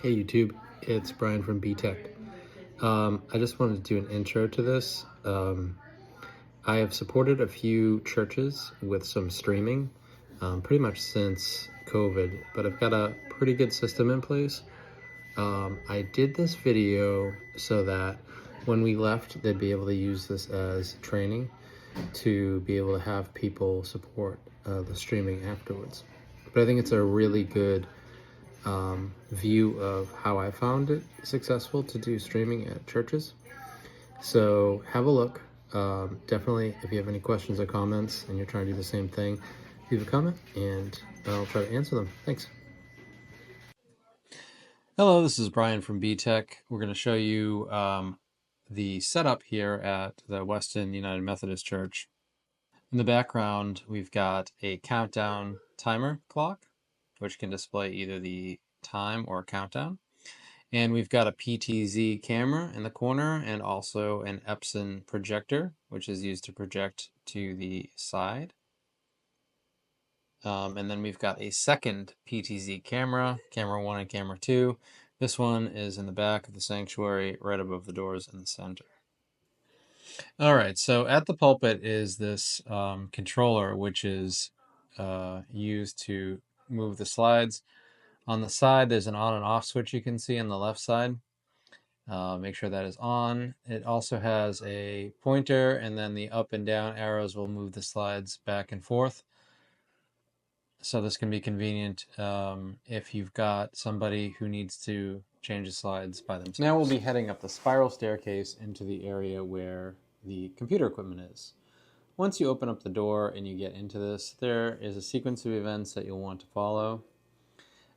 Hey YouTube, it's Brian from BTECH. I just wanted to do an intro to this. I have supported a few churches with some streaming pretty much since COVID, but I've got a pretty good system in place. I did this video so that when we left, they'd be able to use this as training to be able to have people support the streaming afterwards. But I think it's a really good view of how I found it successful to do streaming at churches. So have a look. Definitely, if you have any questions or comments and you're trying to do the same thing, leave a comment and I'll try to answer them. Thanks. Hello, this is Brian from BTECH. We're going to show you the setup here at the Weston United Methodist Church. In the background, we've got a countdown timer clock, which can display either the time or countdown. And we've got a PTZ camera in the corner and also an Epson projector, which is used to project to the side. And then we've got a second PTZ camera, camera 1 and camera 2. This one is in the back of the sanctuary, right above the doors in the center. All right, so at the pulpit is this controller, which is used to move the slides. On the side, there's an on and off switch you can see on the left side. Make sure that is on. It also has a pointer, and then the up and down arrows will move the slides back and forth. So this can be convenient if you've got somebody who needs to change the slides by themselves. Now we'll be heading up the spiral staircase into the area where the computer equipment is. Once you open up the door and you get into this, there is a sequence of events that you'll want to follow.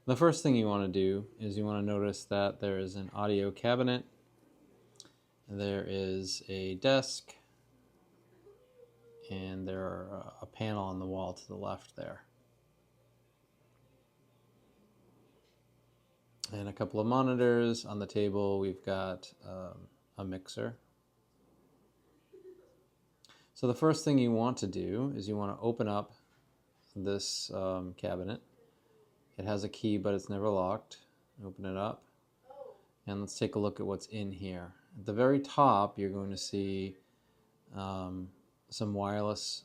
The first thing you want to do is you want to notice that there is an audio cabinet, there is a desk, and there are a panel on the wall to the left there. And a couple of monitors. On the table we've got a mixer. So the first thing you want to do is you want to open up this cabinet. It has a key, but it's never locked. Open it up, and let's take a look at what's in here. At the very top, you're going to see some wireless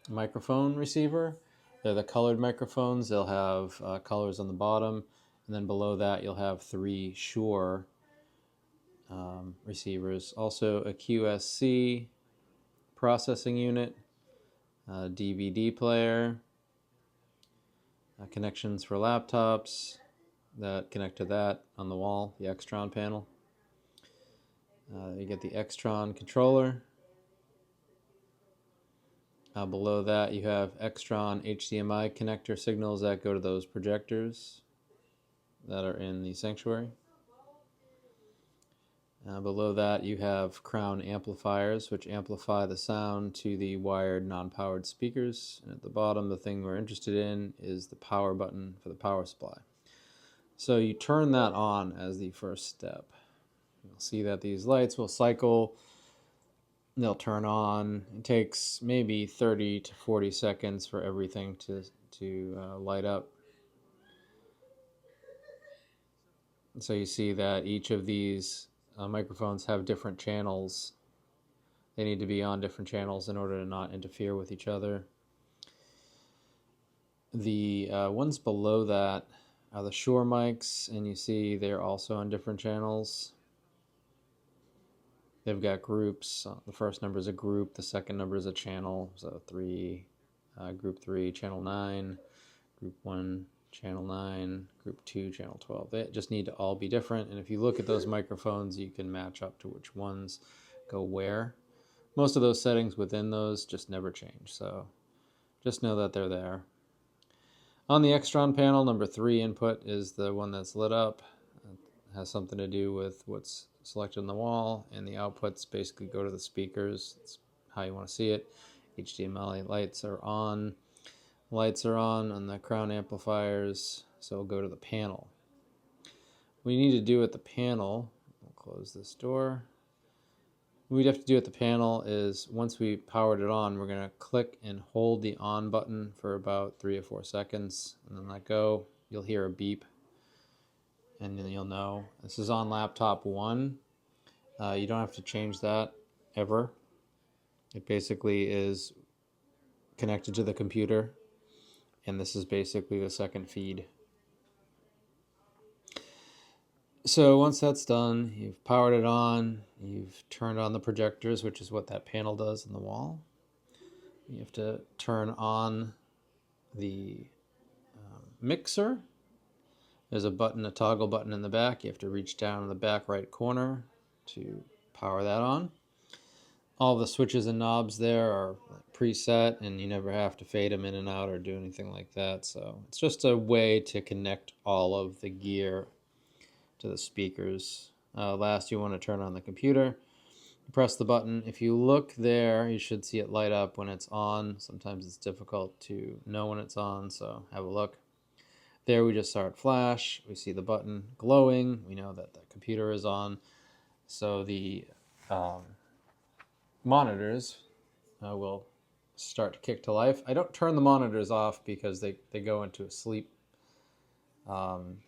microphone receiver. They're the colored microphones. They'll have colors on the bottom, and then below that you'll have 3 Shure receivers. Also a QSC processing unit, a DVD player, connections for laptops that connect to that on the wall, the Extron panel. You get the Extron controller. Below that you have Extron HDMI connector signals that go to those projectors that are in the sanctuary. Below that you have Crown amplifiers, which amplify the sound to the wired non-powered speakers. And at the bottom, the thing we're interested in is the power button for the power supply. So you turn that on as the first step. You'll see that these lights will cycle. They'll turn on. It takes maybe 30 to 40 seconds for everything to light up. So you see that each of these microphones have different channels. They need to be on different channels in order to not interfere with each other. The ones below that are the Shure mics, and you see they're also on different channels. They've got groups. The first number is a group, the second number is a channel. So 3, group 3, channel 9, group 1, channel 9, group 2, channel 12. They just need to all be different, and if you look at those microphones, you can match up to which ones go where. Most of those settings within those just never change, so just know that they're there. On the Extron panel, number 3 input is the one that's lit up. It has something to do with what's selected on the wall, and the outputs basically go to the speakers. That's how you want to see it. HDMI lights are on. Lights are on the Crown amplifiers, so we'll go to the panel. What you need to do at the panel, we'll close this door. What we'd have to do at the panel is, once we powered it on, we're going to click and hold the on button for about 3 or 4 seconds, and then let go. you'll hear a beep, and then you'll know. This is on laptop 1. You don't have to change that ever. It basically is connected to the computer, and this is basically the second feed. So once that's done, you've powered it on, you've turned on the projectors, which is what that panel does in the wall. You have to turn on the mixer. There's a button, a toggle button in the back. You have to reach down in the back right corner to power that on. All the switches and knobs there are preset, and you never have to fade them in and out or do anything like that. So it's just a way to connect all of the gear to the speakers. Last, you want to turn on the computer. Press the button. If you look there, you should see it light up when it's on. Sometimes it's difficult to know when it's on, so have a look. There we just saw it flash. We see the button glowing. We know that the computer is on. So the monitors will start to kick to life. I don't turn the monitors off because they go into a sleep. And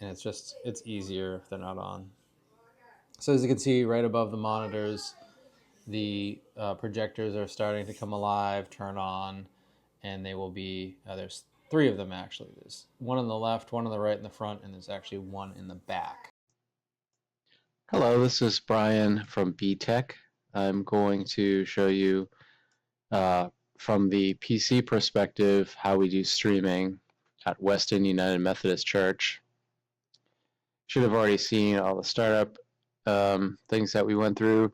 it's easier if they're not on. So as you can see right above the monitors, the projectors are starting to come alive, turn on, and they will be, there's 3 of them actually. There's one on the left, one on the right in the front, and there's actually one in the back. Hello, this is Brian from BTECH. I'm going to show you from the PC perspective how we do streaming at Weston United Methodist Church. Should have already seen all the startup things that we went through,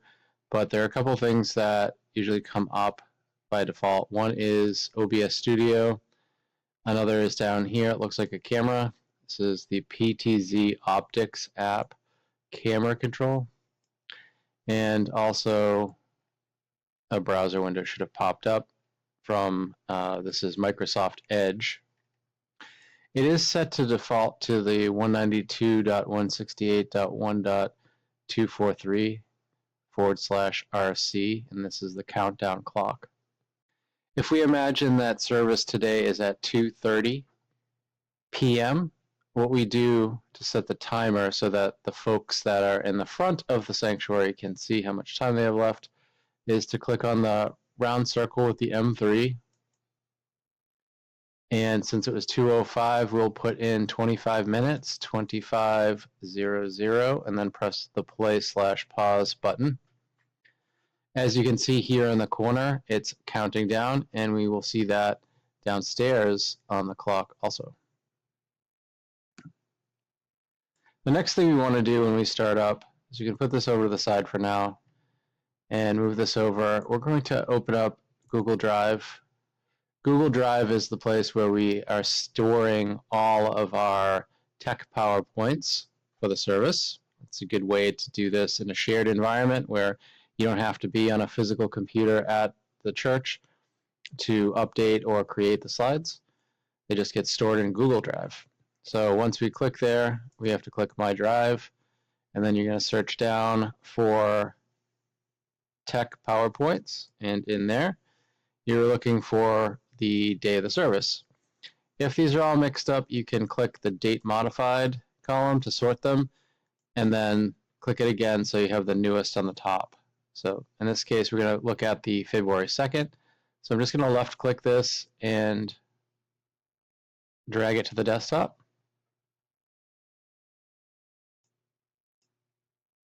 but there are a couple things that usually come up by default. One is OBS Studio. Another is down here. It looks like a camera. This is the PTZOptics app camera control. And also a browser window should have popped up from, this is Microsoft Edge. It is set to default to the 192.168.1.243/RC, and this is the countdown clock. If we imagine that service today is at 2:30 p.m., what we do to set the timer so that the folks that are in the front of the sanctuary can see how much time they have left is to click on the round circle with the M3. And since it was 2:05, we'll put in 25 minutes, 25:00, and then press the play/pause button. As you can see here in the corner, it's counting down, and we will see that downstairs on the clock also. The next thing we want to do when we start up is we can put this over to the side for now and move this over. We're going to open up Google Drive. Google Drive is the place where we are storing all of our tech PowerPoints for the service. It's a good way to do this in a shared environment where you don't have to be on a physical computer at the church to update or create the slides. They just get stored in Google Drive. So once we click there, we have to click My Drive, and then you're going to search down for Tech PowerPoints, and in there, you're looking for the day of the service. If these are all mixed up, you can click the Date Modified column to sort them, and then click it again so you have the newest on the top. So in this case, we're going to look at the February 2nd. So I'm just going to left click this and drag it to the desktop.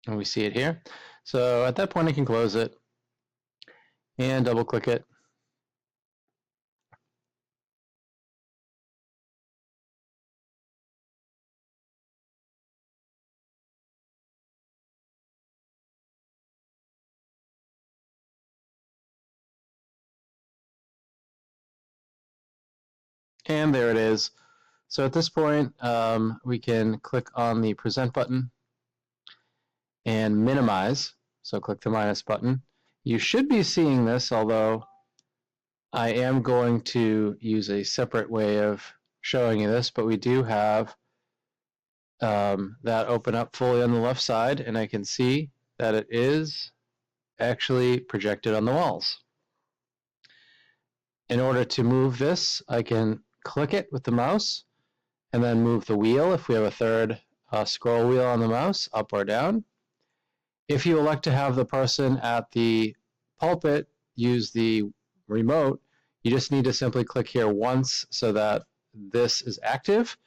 And we see it here. So at that point, I can close it and double click it. And there it is. So at this point, we can click on the Present button and minimize. So click the minus button. You should be seeing this, although I am going to use a separate way of showing you this, but we do have that open up fully on the left side, and I can see that it is actually projected on the walls. In order to move this, I can click it with the mouse, and then move the wheel if we have a third scroll wheel on the mouse, up or down. If you elect to have the person at the pulpit use the remote, you just need to simply click here once so that this is active.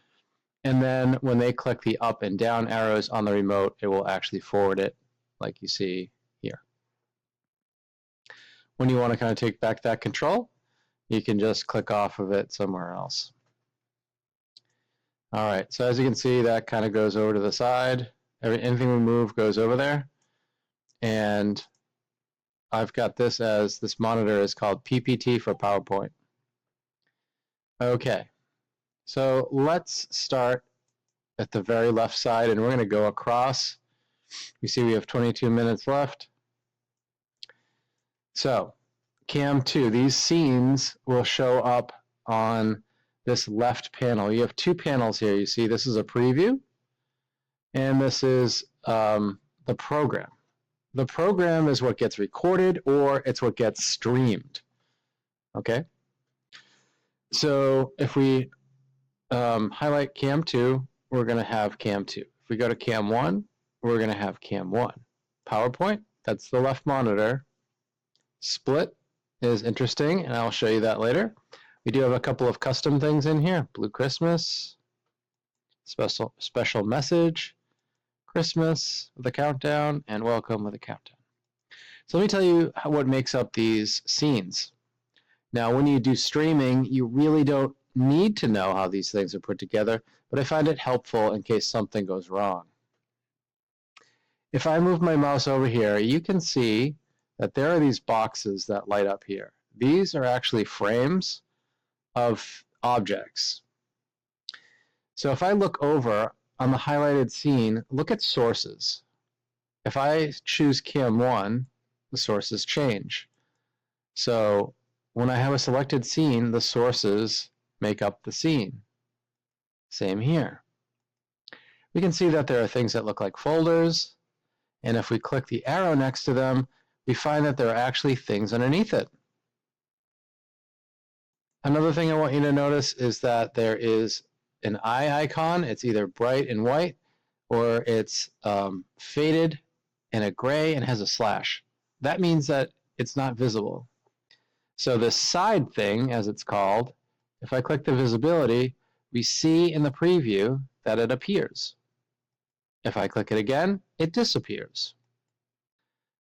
And then when they click the up and down arrows on the remote, it will actually forward it like you see here. When you want to kind of take back that control, you can just click off of it somewhere else. All right, so as you can see, that kind of goes over to the side. Anything we move goes over there. And I've got this as, this monitor is called PPT for PowerPoint. Okay, so let's start at the very left side, and we're going to go across. You see we have 22 minutes left. So Cam 2, these scenes will show up on this left panel. You have two panels here. You see this is a preview, and this is the program. The program is what gets recorded, or it's what gets streamed. Okay? So if we highlight Cam 2, we're going to have Cam 2. If we go to Cam 1, we're going to have Cam 1. PowerPoint, that's the left monitor. Split is interesting, and I'll show you that later. We do have a couple of custom things in here. Blue Christmas, special message, Christmas with a countdown, and welcome with a countdown. So let me tell you what makes up these scenes. Now, when you do streaming, you really don't need to know how these things are put together, but I find it helpful in case something goes wrong. If I move my mouse over here, you can see that there are these boxes that light up here. These are actually frames of objects. So if I look over on the highlighted scene, look at sources. If I choose Cam 1, the sources change. So when I have a selected scene, the sources make up the scene. Same here. We can see that there are things that look like folders, and if we click the arrow next to them, we find that there are actually things underneath it. Another thing I want you to notice is that there is an eye icon. It's either bright and white, or it's faded and a gray and has a slash. That means that it's not visible. So this side thing, as it's called, if I click the visibility, we see in the preview that it appears. If I click it again, it disappears.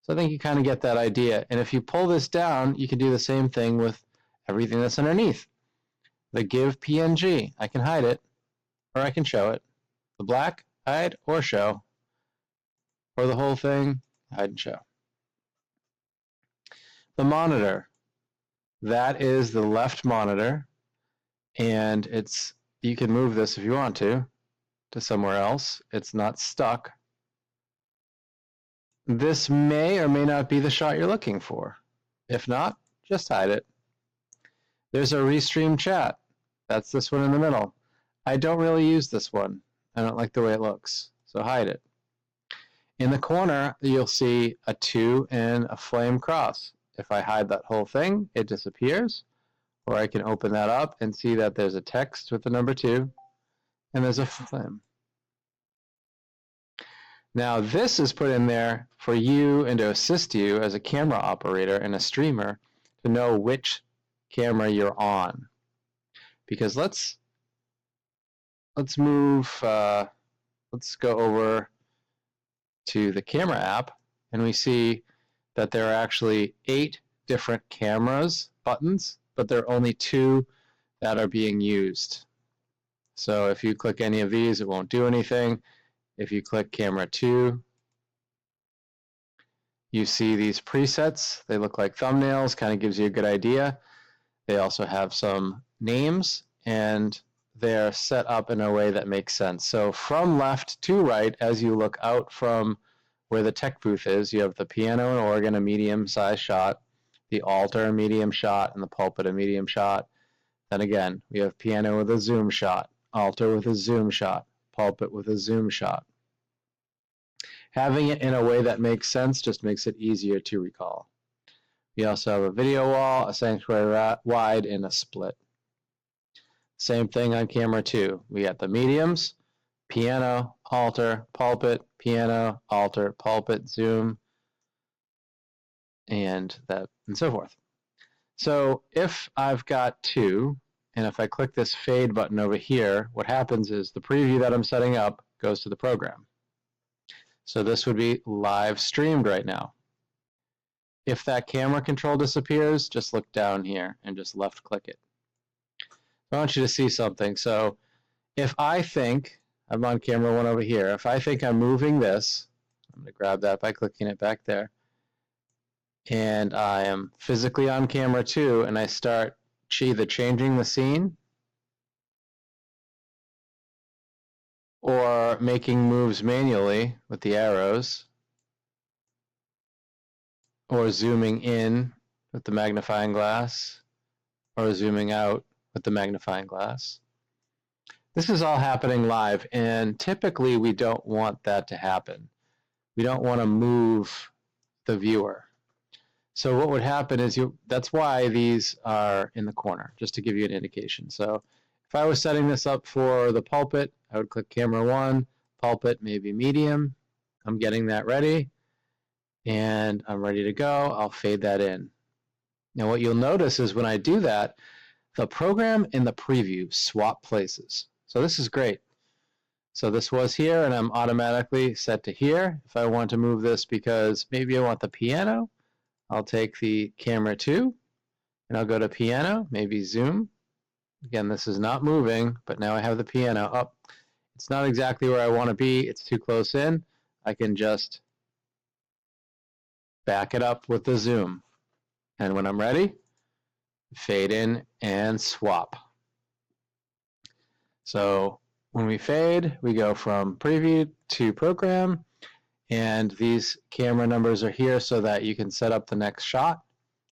So I think you kind of get that idea. And if you pull this down, you can do the same thing with everything that's underneath. The give PNG, I can hide it, or I can show it. The black, hide or show. Or the whole thing, hide and show. The monitor, that is the left monitor, and you can move this if you want to somewhere else. It's not stuck. This may or may not be the shot you're looking for. If not, just hide it. There's a Restream chat. That's this one in the middle. I don't really use this one. I don't like the way it looks, so hide it. In the corner, you'll see a 2 and a flame cross. If I hide that whole thing, it disappears. Or I can open that up and see that there's a text with the number 2, and there's a flame. Now this is put in there for you and to assist you as a camera operator and a streamer to know which camera you're on. Because let's move, let's go over to the camera app, and we see that there are actually 8 different cameras buttons, but there are only 2 that are being used. So if you click any of these, it won't do anything. If you click camera 2, you see these presets. They look like thumbnails, kind of gives you a good idea. They also have some names, and they're set up in a way that makes sense. So from left to right, as you look out from where the tech booth is, you have the piano and organ, a medium-sized shot, the altar, a medium shot, and the pulpit, a medium shot. Then again, we have piano with a zoom shot, altar with a zoom shot, pulpit with a zoom shot. Having it in a way that makes sense just makes it easier to recall. We also have a video wall, a sanctuary wide, and a split. Same thing on camera 2. We got the mediums, piano, alter, pulpit, piano, alter, pulpit, zoom, and so forth. So if I've got 2, and if I click this fade button over here, what happens is the preview that I'm setting up goes to the program. So this would be live streamed right now. If that camera control disappears, just look down here and just left click it. I want you to see something. So if I think, I'm on camera 1 over here, if I think I'm moving this, I'm going to grab that by clicking it back there, and I am physically on camera 2, and I start either changing the scene or making moves manually with the arrows, or zooming in with the magnifying glass, or zooming out with the magnifying glass. This is all happening live, and typically we don't want that to happen. We don't want to move the viewer. So what would happen is that's why these are in the corner, just to give you an indication. So if I was setting this up for the pulpit, I would click camera 1, pulpit maybe medium. I'm getting that ready, and I'm ready to go. I'll fade that in. Now what you'll notice is when I do that, the program and the preview swap places. So this is great. So this was here, and I'm automatically set to here. If I want to move this because maybe I want the piano, I'll take the camera 2, and I'll go to piano, maybe zoom. Again, this is not moving, but now I have the piano up. It's not exactly where I want to be. It's too close in. I can just back it up with the zoom. And when I'm ready, fade in and swap. So when we fade, we go from preview to program, and these camera numbers are here so that you can set up the next shot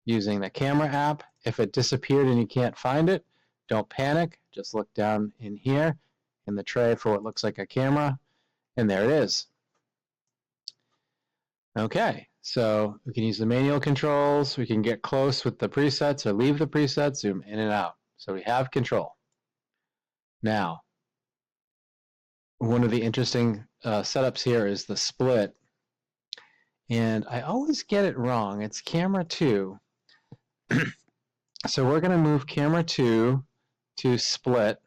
using the camera app. If it disappeared and you can't find it, don't panic. Just look down in here in the tray for what looks like a camera, and there it is. Okay, so we can use the manual controls. We can get close with the presets or leave the presets, zoom in and out. So we have control. Now, one of the interesting setups here is the split. And I always get it wrong. It's camera 2. So we're going to move camera 2 to split,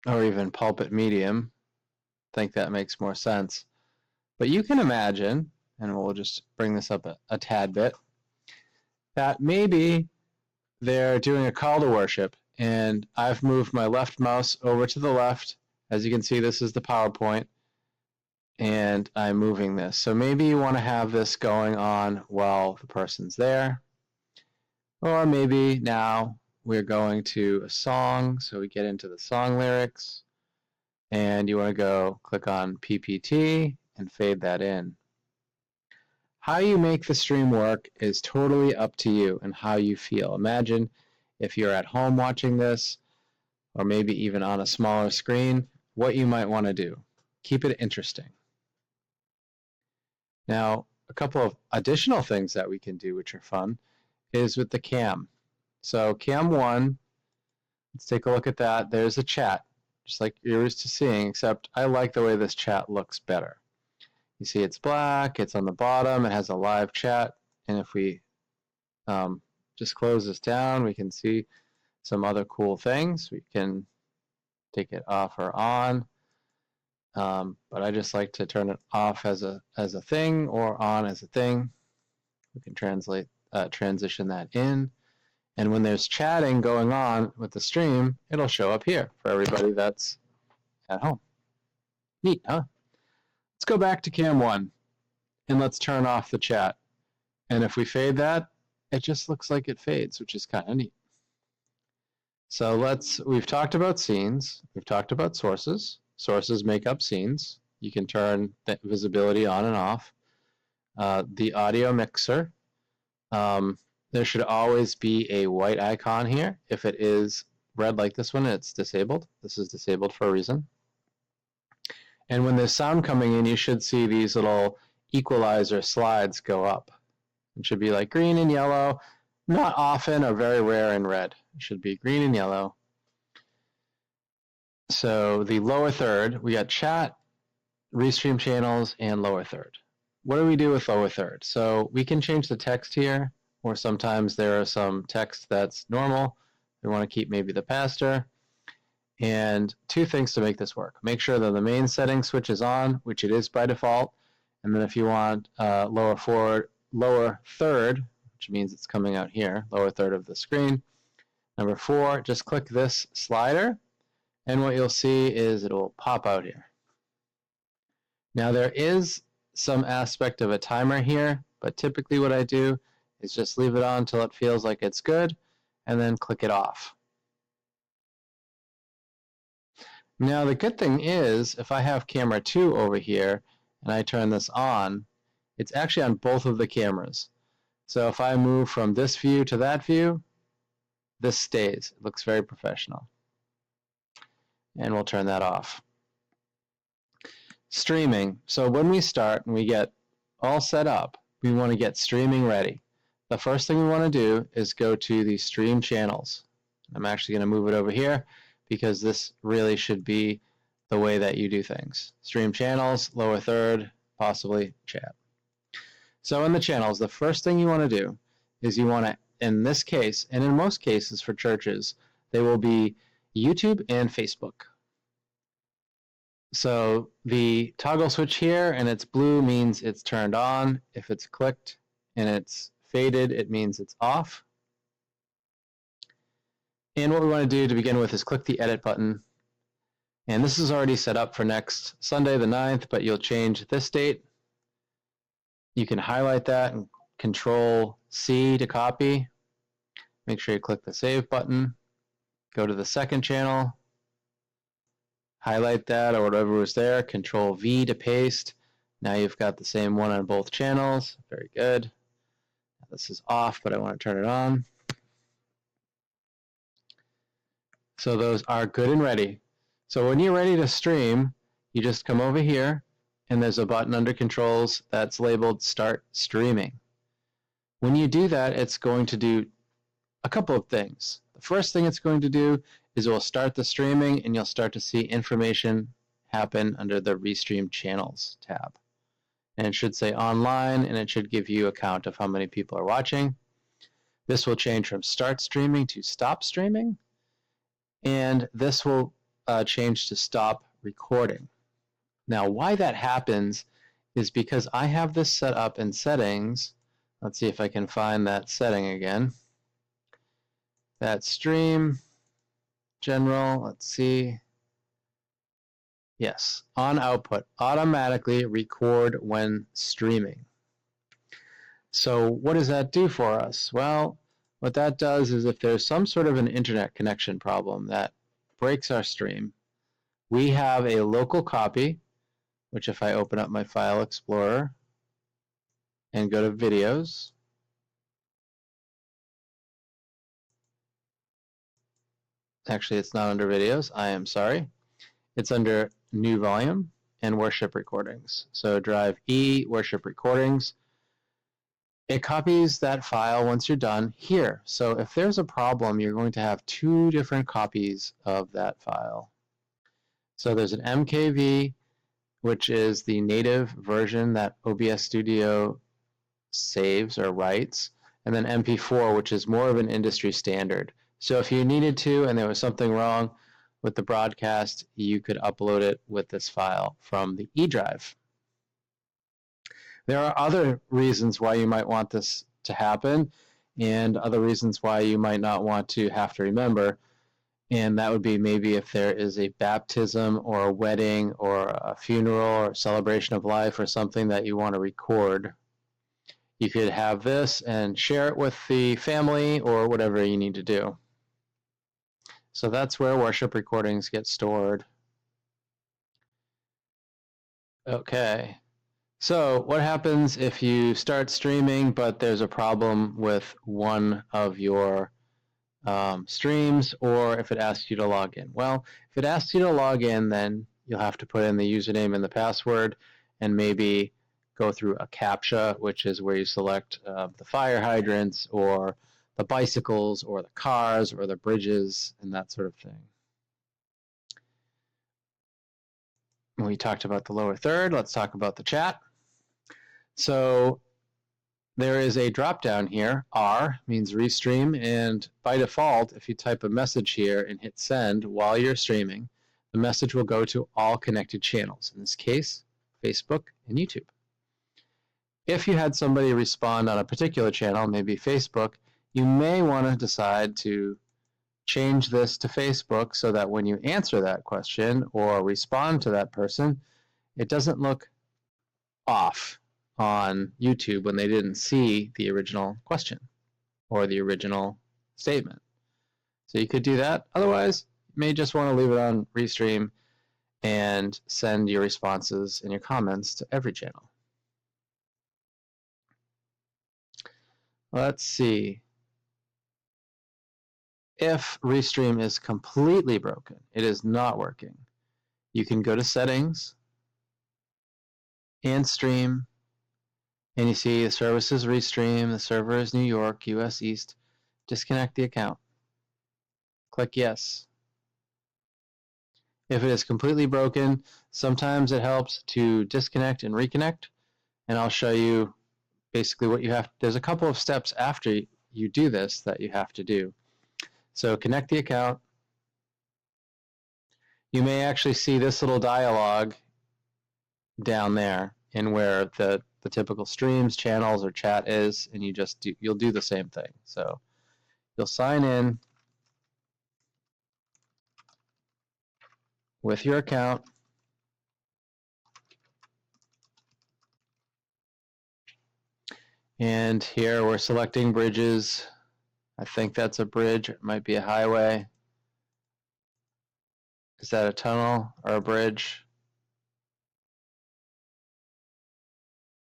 or even pulpit medium. I think that makes more sense. But you can imagine, and we'll just bring this up a tad bit, that maybe they're doing a call to worship, and I've moved my left mouse over to the left. As you can see, this is the PowerPoint, and I'm moving this. So maybe you want to have this going on while the person's there. Or maybe now we're going to a song, so we get into the song lyrics, and you want to go click on PPT and fade that in. How you make the stream work is totally up to you and how you feel. Imagine if you're at home watching this, or maybe even on a smaller screen, what you might want to do. Keep it interesting. Now, a couple of additional things that we can do, which are fun, is with the cam. So cam 1, let's take a look at that. There's a chat, just like you're used to seeing, except I like the way this chat looks better. You see it's black, it's on the bottom, it has a live chat, and if we just close this down, we can see some other cool things. We can take it off or on, but I just like to turn it off as a thing or on as a thing. We can transition that in, and when there's chatting going on with the stream, it'll show up here for everybody that's at home. Neat, huh? Let's go back to cam 1, and let's turn off the chat. And if we fade that, it just looks like it fades, which is kind of neat. So we've talked about scenes, we've talked about sources. Sources make up scenes. You can turn the visibility on and off. The audio mixer, there should always be a white icon here. If it is red like this one, it's disabled. This is disabled for a reason. And when there's sound coming in, you should see these little equalizer slides go up. It should be like green and yellow. not often or very rare in red. It should be green and yellow. So the lower third, we got chat, Restream channels, and lower third. What do we do with lower third? So we can change the text here, or sometimes there are some text that's normal. We want to keep maybe the pastor. And two things to make this work. Make sure that the main setting switch is on, which it is by default. And then if you want lower third, which means it's coming out here, lower third of the screen. Number 4, just click this slider, and what you'll see is it will pop out here. Now there is some aspect of a timer here, but typically what I do is just leave it on until it feels like it's good, and then click it off. Now the good thing is, if I have camera 2 over here, and I turn this on, it's actually on both of the cameras. So if I move from this view to that view, this stays. It looks very professional. And we'll turn that off. Streaming. So when we start and we get all set up, we want to get streaming ready. The first thing we want to do is go to the stream channels. I'm actually going to move it over here because this really should be the way that you do things. Stream channels, lower third, possibly chat. So in the channels, the first thing you want to do is you want to, in this case, and in most cases for churches, they will be YouTube and Facebook. So the toggle switch here, and it's blue, means it's turned on. If it's clicked and it's faded, it means it's off. And what we want to do to begin with is click the edit button. And this is already set up for next Sunday the 9th, but you'll change this date. You can highlight that and Control C to copy. Make sure you click the save button. Go to the second channel. Highlight that or whatever was there. Control V to paste. Now you've got the same one on both channels. Very good. This is off, but I want to turn it on. So those are good and ready. So when you're ready to stream, you just come over here, and there's a button under Controls that's labeled Start Streaming. When you do that, it's going to do a couple of things. The first thing it's going to do is it will start the streaming, and you'll start to see information happen under the Restream Channels tab. And it should say online, and it should give you a count of how many people are watching. This will change from Start Streaming to Stop Streaming, and this will change to Stop Recording. Now, why that happens is because I have this set up in settings. Let's see if I can find that setting again. That stream, general, let's see. Yes, on output, automatically record when streaming. So what does that do for us? Well, what that does is if there's some sort of an internet connection problem that breaks our stream, we have a local copy, which if I open up my File Explorer and go to Videos, actually it's not under Videos, I am sorry. It's under New Volume and Worship Recordings. So drive E, Worship Recordings. It copies that file once you're done here. So if there's a problem, you're going to have 2 different copies of that file. So there's an MKV, which is the native version that OBS Studio saves or writes, and then MP4, which is more of an industry standard. So if you needed to and there was something wrong with the broadcast, you could upload it with this file from the E drive. There are other reasons why you might want this to happen and other reasons why you might not want to have to remember. And that would be maybe if there is a baptism or a wedding or a funeral or celebration of life or something that you want to record. You could have this and share it with the family or whatever you need to do. So that's where worship recordings get stored. Okay. So what happens if you start streaming but there's a problem with one of your streams, or if it asks you to log in? Well, if it asks you to log in, then you'll have to put in the username and the password and maybe go through a CAPTCHA, which is where you select the fire hydrants or the bicycles or the cars or the bridges and that sort of thing. We talked about the lower third. Let's talk about the chat. So there is a drop down here. R means Restream, and by default, if you type a message here and hit send while you're streaming, the message will go to all connected channels, in this case, Facebook and YouTube. If you had somebody respond on a particular channel, maybe Facebook, you may want to decide to change this to Facebook so that when you answer that question or respond to that person, it doesn't look off on YouTube when they didn't see the original question or the original statement. So you could do that. Otherwise, you may just want to leave it on Restream and send your responses and your comments to every channel. Let's see. If Restream is completely broken, it is not working, you can go to Settings and Stream, and you see the service is Restream, the server is New York, US East. Disconnect the account. Click Yes. If it is completely broken, sometimes it helps to disconnect and reconnect, and I'll show you basically what you have. There's a couple of steps after you do this that you have to do. So connect the account. You may actually see this little dialog down there in where the typical streams, channels, or chat is, and you'll do the same thing. So you'll sign in with your account. And here we're selecting bridges. I think that's a bridge. It might be a highway. Is that a tunnel or a bridge?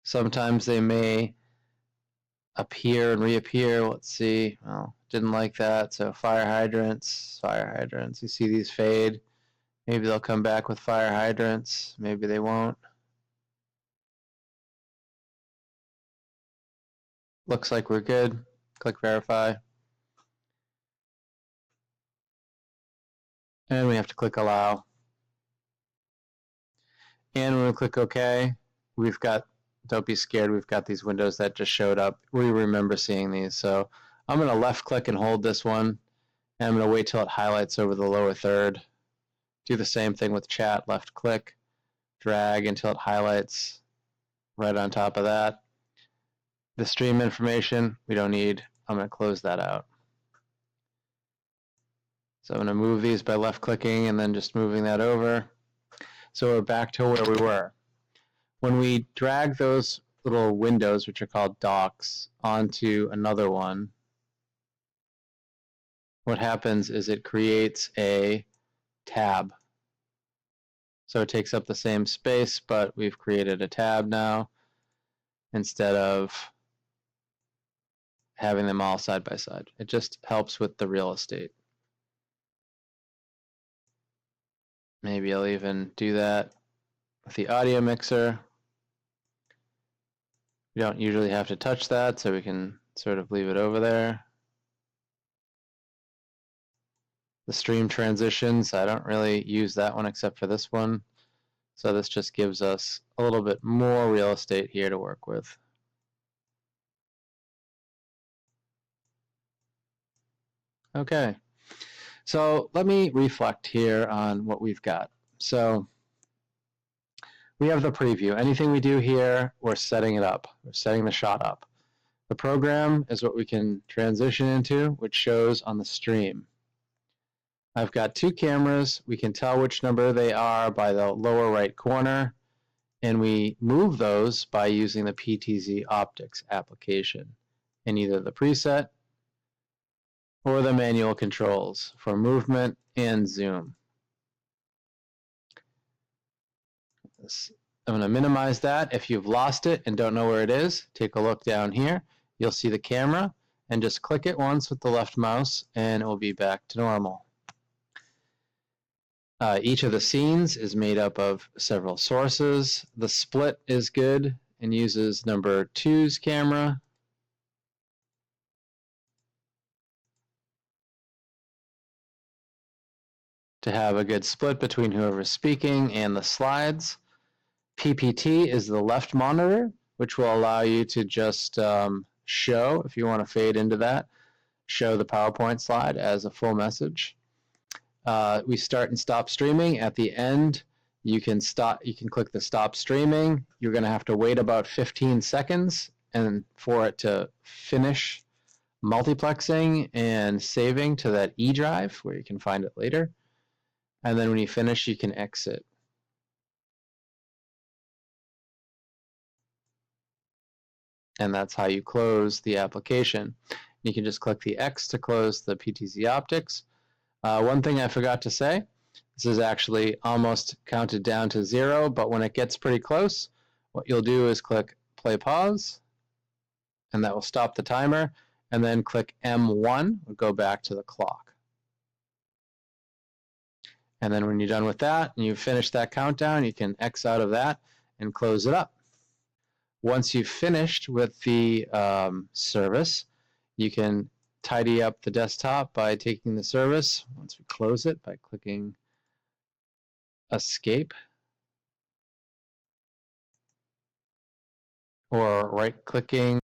Sometimes they may appear and reappear. Let's see. Well, didn't like that. So fire hydrants. You see these fade. Maybe they'll come back with fire hydrants. Maybe they won't. Looks like we're good. Click verify. And we have to click allow. And when we click OK, we've got, don't be scared, we've got these windows that just showed up. We remember seeing these. So I'm going to left click and hold this one. And I'm going to wait till it highlights over the lower third. Do the same thing with chat, left click, drag until it highlights right on top of that. The stream information we don't need. I'm going to close that out. So I'm going to move these by left clicking and then just moving that over. So we're back to where we were. When we drag those little windows, which are called docks, onto another one, what happens is it creates a tab. So it takes up the same space, but we've created a tab now instead of having them all side by side. It just helps with the real estate. Maybe I'll even do that with the audio mixer. We don't usually have to touch that, so we can sort of leave it over there. The stream transitions, I don't really use that one except for this one. So this just gives us a little bit more real estate here to work with. Okay, so let me reflect here on what we've got. So we have the preview. Anything we do here, we're setting it up. We're setting the shot up. The program is what we can transition into, which shows on the stream. I've got two cameras. We can tell which number they are by the lower right corner, and we move those by using the PTZOptics application in either the preset or the manual controls for movement and zoom. I'm going to minimize that. If you've lost it and don't know where it is, take a look down here. You'll see the camera, and just click it once with the left mouse, and it will be back to normal. Each of the scenes is made up of several sources. The split is good and uses number 2's camera. to have a good split between whoever's speaking and the slides. PPT is the left monitor, which will allow you to just show, if you want to fade into that, show the PowerPoint slide as a full message. We start and stop streaming. At the end, you can click the stop streaming. You're going to have to wait about 15 seconds and for it to finish multiplexing and saving to that E drive where you can find it later. And then when you finish, you can exit. And that's how you close the application. You can just click the X to close the PTZOptics. One thing I forgot to say, this is actually almost counted down to 0, but when it gets pretty close, what you'll do is click play pause, and that will stop the timer, and then click M1, will go back to the clock. And then when you're done with that, and you've finished that countdown, you can X out of that and close it up. Once you've finished with the service, you can tidy up the desktop by taking the service. Once we close it, by clicking Escape, or right-clicking